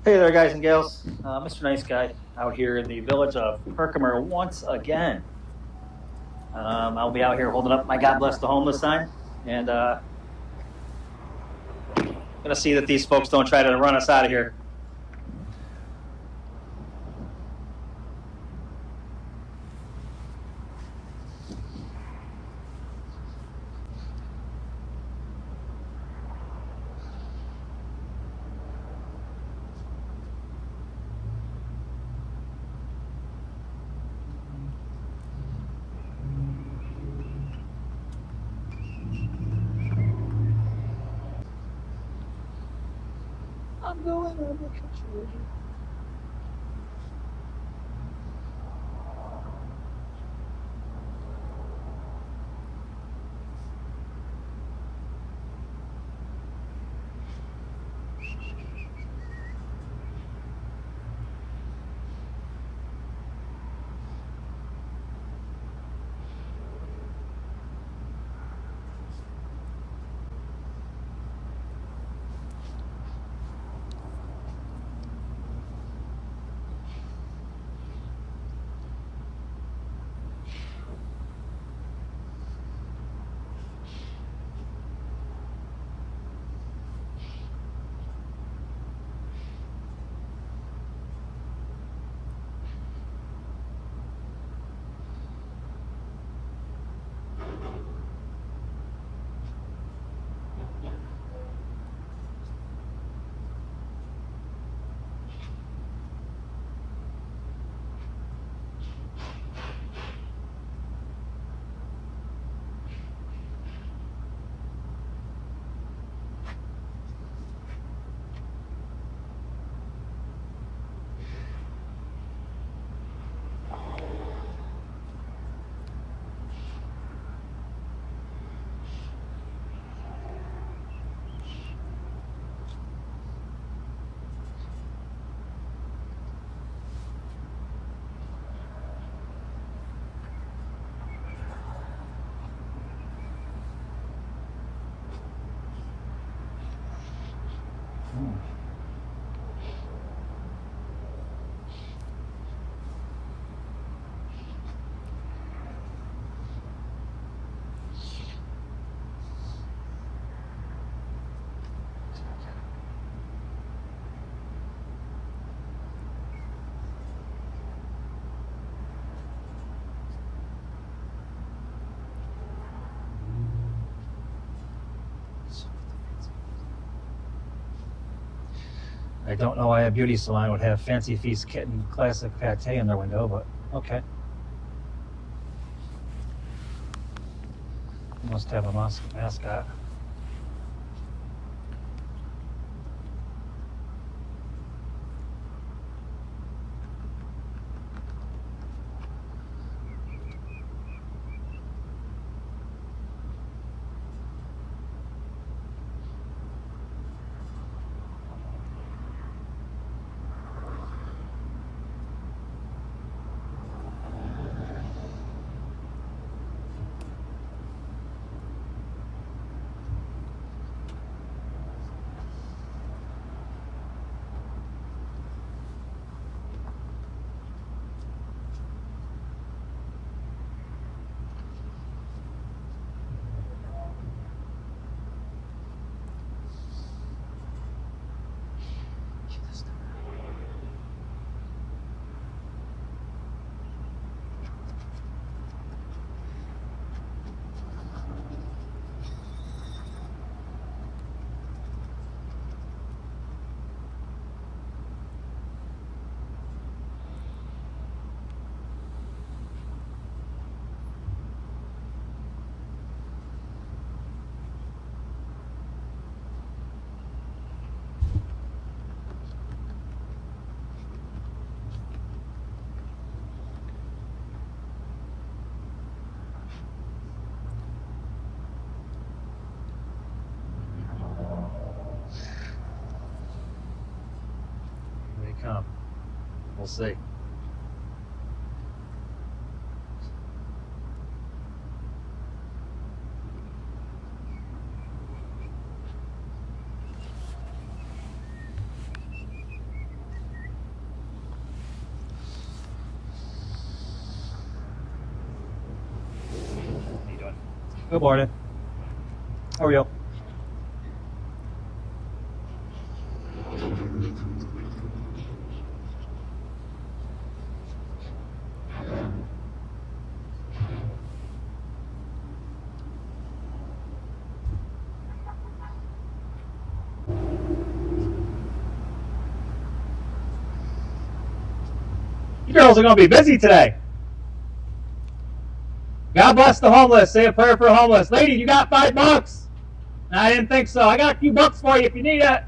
Hey there, guys and gals. Mr. Nice Guy out here in the village of Herkimer once again. I'll be out here holding up my God Bless the Homeless sign and gonna see that these folks don't try to run us out of here. I'm going on vacation. I don't know why a beauty salon would have Fancy Feast Kitten Classic Pate in their window, but okay. Must have a mascot. Here they come. We'll see. Good morning. How are you? You girls are going to be busy today. God bless the homeless. Say a prayer for the homeless. Lady, you got $5? I didn't think so. I got a few bucks for you if you need it.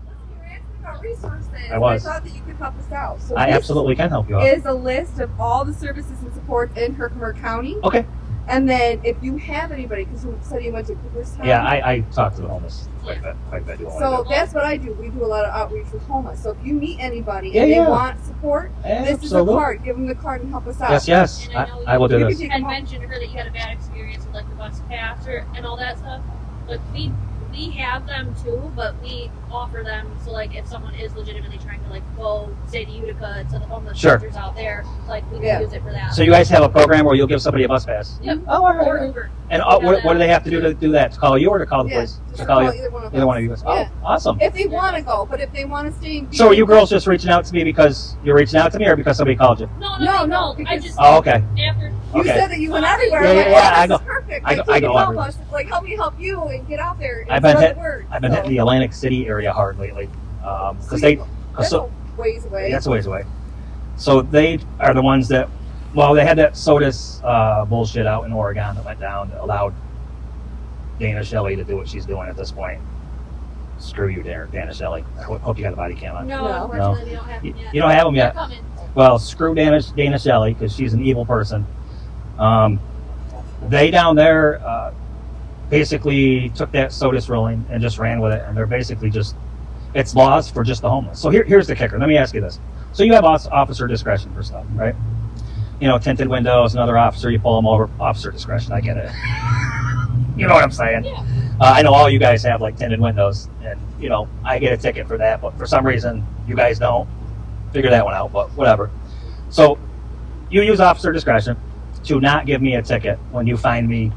You were asking about resources. I was. I thought that you could help us out. So I absolutely can help you out. Is a list of all the services and supports in Herkimer County. Okay. And then if you have anybody, because you said you went to Cooperstown. Yeah, I talk to the homeless quite a bit. So that's what I do. We do a lot of outreach with homeless. So if you meet anybody Yeah, and they yeah. want support, this is a card. Give them the card and help us out. Yes. And I know I will do you this. can had mentioned to her that you had a bad experience with like the bus pass and all that stuff. But we have them too, but we offer them so like if someone is legitimately trying to like go say to Utica to the homeless Sure. shelters out there, like we can Yeah. use it for that. So you guys have a program where you'll give somebody a bus pass? Yep. Oh, all Or right. Uber. And what do they have to do that? To call you or to call the Yeah, police? just To call you? either one of Either one of us. you guys. Yeah. Oh, awesome. If they want to go, but if they want to stay in So are you girls just reaching out to me because you're reaching out to me or because somebody called you? No, No, I because- just Oh, okay. after You Okay. said that you went everywhere. Yeah, I'm like, yeah, yeah, wow, I this go- is perfect. I Like, go you can help everywhere. us. Like, help me help you and get out there. And I've been spread hit- the word. I've been hitting the Atlantic City area hard lately because That's so a ways away. that's a ways away. So they are the ones that, well, they had that SOTUS bullshit out in Oregon that went down that allowed Dana Shelley to do what she's doing at this point. Screw you, Dana Shelley. I hope you got a body cam on. no, No. unfortunately we don't have them yet. You don't have them They're yet. coming. Well, screw Dana Shelley because she's an evil person. They down there basically took that SOTUS ruling and just ran with it, and they're basically just it's laws for just the homeless. So here's the kicker. Let me ask you this. So you have officer discretion for stuff, right? You know, tinted windows, another officer, you pull them over, officer discretion. I get it. You know what I'm saying? Yeah. I know all you guys have like tinted windows, and you know I get a ticket for that, but for some reason you guys don't. Figure that one out, but whatever. So you use officer discretion to not give me a ticket when you find me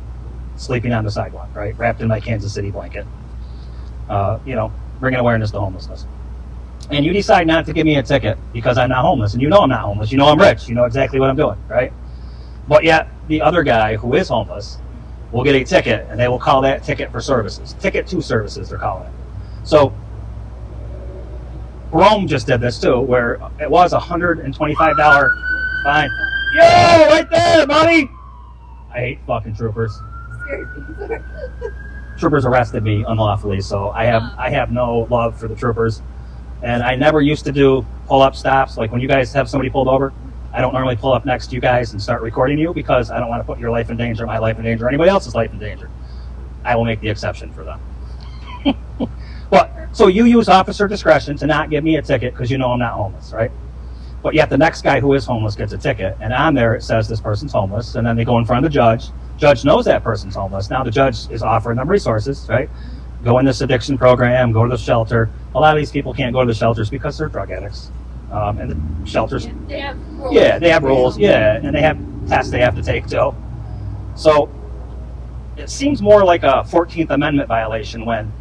sleeping on the sidewalk, right, wrapped in my Kansas City blanket. You know, bringing awareness to homelessness. And you decide not to give me a ticket because I'm not homeless, and you know I'm not homeless. You know I'm rich. You know exactly what I'm doing, right? But yet the other guy who is homeless will get a ticket, and they will call that ticket for services. Ticket to services, they're calling it. So Rome just did this too, where it was $125 fine. Yo, right there, buddy! I hate fucking troopers. Troopers arrested me unlawfully, so I have no love for the troopers. And I never used to do pull-up stops. Like when you guys have somebody pulled over, I don't normally pull up next to you guys and start recording you because I don't want to put your life in danger, my life in danger, or anybody else's life in danger. I will make the exception for them. But so you use officer discretion to not give me a ticket because you know I'm not homeless, right? But yet the next guy who is homeless gets a ticket, and on there it says this person's homeless, and then they go in front of the judge. Judge knows that person's homeless. Now the judge is offering them resources, right? Go in this addiction program, go to the shelter. A lot of these people can't go to the shelters because they're drug addicts. And the shelters, Yeah, they have rules. yeah, they have rules, yeah, and they have tests they have to take too. So it seems more like a 14th Amendment violation when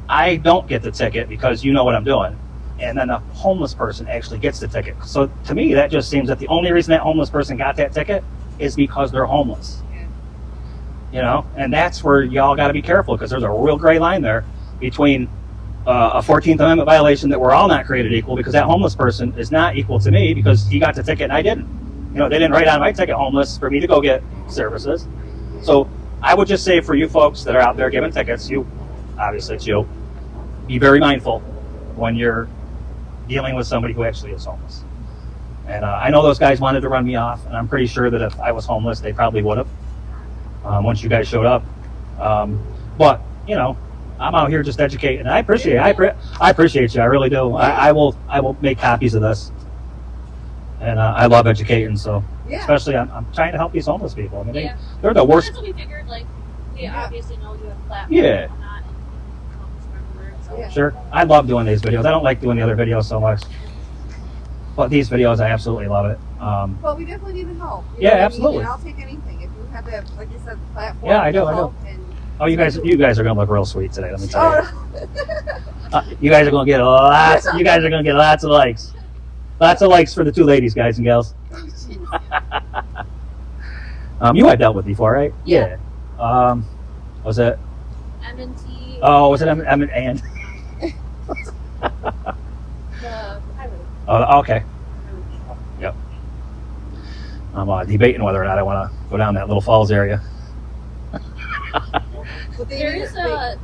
I don't get the ticket because you know what I'm doing, and then a homeless person actually gets the ticket. So to me, that just seems that the only reason that homeless person got that ticket is because they're homeless. You know, and that's where y'all got to be careful because there's a real gray line there between a 14th Amendment violation that we're all not created equal because that homeless person is not equal to me because he got the ticket and I didn't. You know, they didn't write on my ticket homeless for me to go get services. So I would just say for you folks that are out there giving tickets, you, obviously it's you, be very mindful when you're dealing with somebody who actually is homeless. And I know those guys wanted to run me off, and I'm pretty sure that if I was homeless, they probably would have once you guys showed up. But, you know, I'm out here just educating. And I appreciate it. I appreciate you. I really do. I will make copies of this. And I love educating, so Yeah. especially I'm trying to help these homeless people. I mean, Yeah. they're the worst. That's what we figured. Like, we Yeah. obviously know you have a platform. Yeah. and whatnot, and help us spread the word, so. Yeah. Sure. I love doing these videos. I don't like doing the other videos so much. But these videos, I absolutely love it. Well, we definitely need the help. Yeah, what I mean? absolutely. And I'll take anything. If you you have to have, like you said, the platform. Yeah, I do, to I do. help and- Oh, you guys are gonna look real sweet today. Let me tell you. Oh, You guys are gonna get lots. You guys are gonna get lots of likes. Lots of likes for the two ladies, guys and gals. You I've dealt with before, right? Yeah. Was it? M&T. Oh, was it and? The highway. Oh, okay. Yep. I'm debating whether or not I want to go down that Little Falls area. but they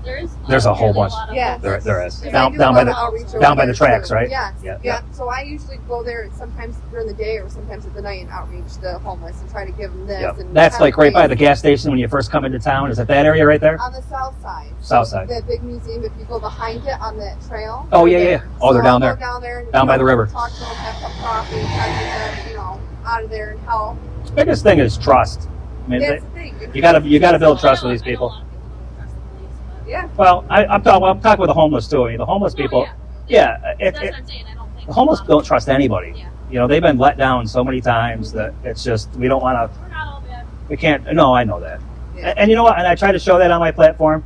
There's There's a whole apparently bunch. lot of Yeah. There is. Because Down- I do down a by lot the- of outreach over down by the there, tracks, too. right? Yes. Yeah, Yeah. yeah. So I usually go there sometimes during the day or sometimes at the night and outreach the homeless and try to give them this. Yep. And That's like right by the gas. gas station when you first come into town. Is it that area right there? On the south side. South side. The big museum, if you go behind it on that trail. Oh, they're yeah, yeah. there. Oh, So they're down I'll there. go down there. And, Down by the river. Talk to them, have some coffee, try to get them, out of there and help. Biggest thing is trust. I mean, That's the thing. you gotta build trust I with these know people. a lot of people don't trust the police, but- Yeah. Well, I'm talking with the homeless too. I mean, the homeless No, people. yeah. Yeah, That's what I'm saying. I don't think the homeless a lot don't of- trust anybody. Yeah. You know, they've been let down so many times that it's just we don't want to. We're not all bad. We can't. No, I know that. Yeah. And you know what? And I try to show that on my platform.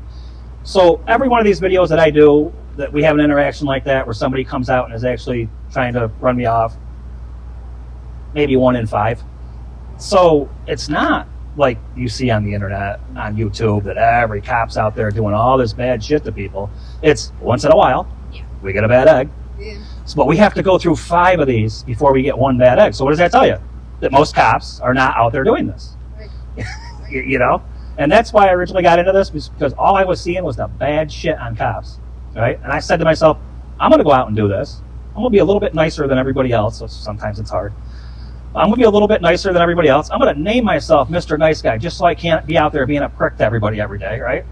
So every one of these videos that I do, that we have an interaction like that, where somebody comes out and is actually trying to run me off, maybe 1 in 5. So it's not like you see on the internet, on YouTube, that every cop's out there doing all this bad shit to people. It's once in a while, Yeah. we get a bad egg. Yeah. So, but we have to go through 5 of these before we get one bad egg. So what does that tell you? That most cops are not out there doing this. Right. You know? And that's why I originally got into this, because all I was seeing was the bad shit on cops. Right? And I said to myself, I'm going to go out and do this. I'm going to be a little bit nicer than everybody else. So sometimes it's hard. I'm going to be a little bit nicer than everybody else. I'm going to name myself Mr. Nice Guy just so I can't be out there being a prick to everybody every day, right?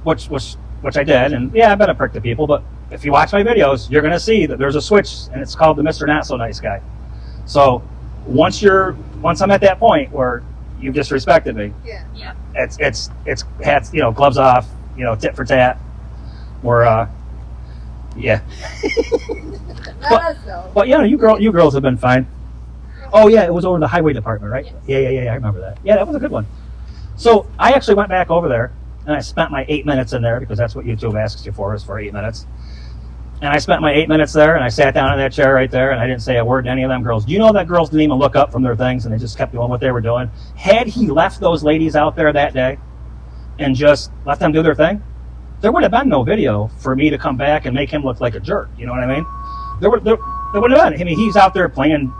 Which I did. And yeah, I've been a prick to people, but if you watch my videos, you're going to see that there's a switch, and it's called the Mr. Not So Nice Guy. So once I'm at that point where you've disrespected me, Yeah. Yeah. it's hats, gloves off, tit for tat. Or yeah. Not us though. But you girls have been fine. Oh yeah, it was over the highway department, right? Yes. Yeah, I remember that. Yeah, that was a good one. So I actually went back over there and I spent my 8 minutes in there, because that's what YouTube asks you for, is for 8 minutes. And I spent my 8 minutes there, and I sat down in that chair right there, and I didn't say a word to any of them girls. Do you know that girls didn't even look up from their things, and they just kept doing what they were doing? Had he left those ladies out there that day and just let them do their thing, there would have been no video for me to come back and make him look like a jerk. You know what I mean? There would have been. I mean, he's out there playing,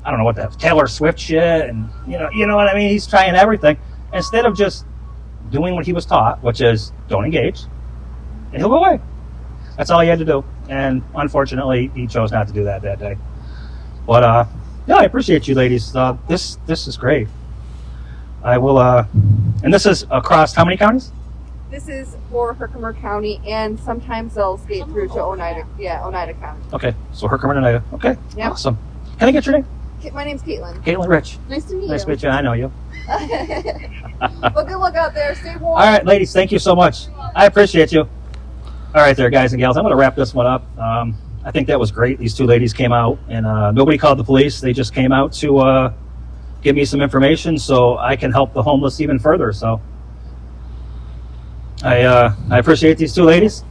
I don't know what the Taylor Swift shit, and you know what I mean? He's trying everything instead of just doing what he was taught, which is don't engage, and he'll go away. That's all he had to do. And unfortunately, he chose not to do that day. But yeah, I appreciate you ladies. This is great. I will, and this is across how many counties? This is for Herkimer County, and sometimes they'll skate through to Oneida. Yeah, Oneida County. Okay, so Herkimer and Oneida. Okay, Yep. awesome. Can I get your name? My name's Caitlin. Caitlin Rich. Nice to meet Nice to you. meet you. I know you. Well, good luck out there. Stay warm. All right, ladies, thank you so much. I appreciate you. All right there, guys and gals. I'm going to wrap this one up. I think that was great. These two ladies came out, and nobody called the police. They just came out to give me some information so I can help the homeless even further. So I appreciate these two ladies.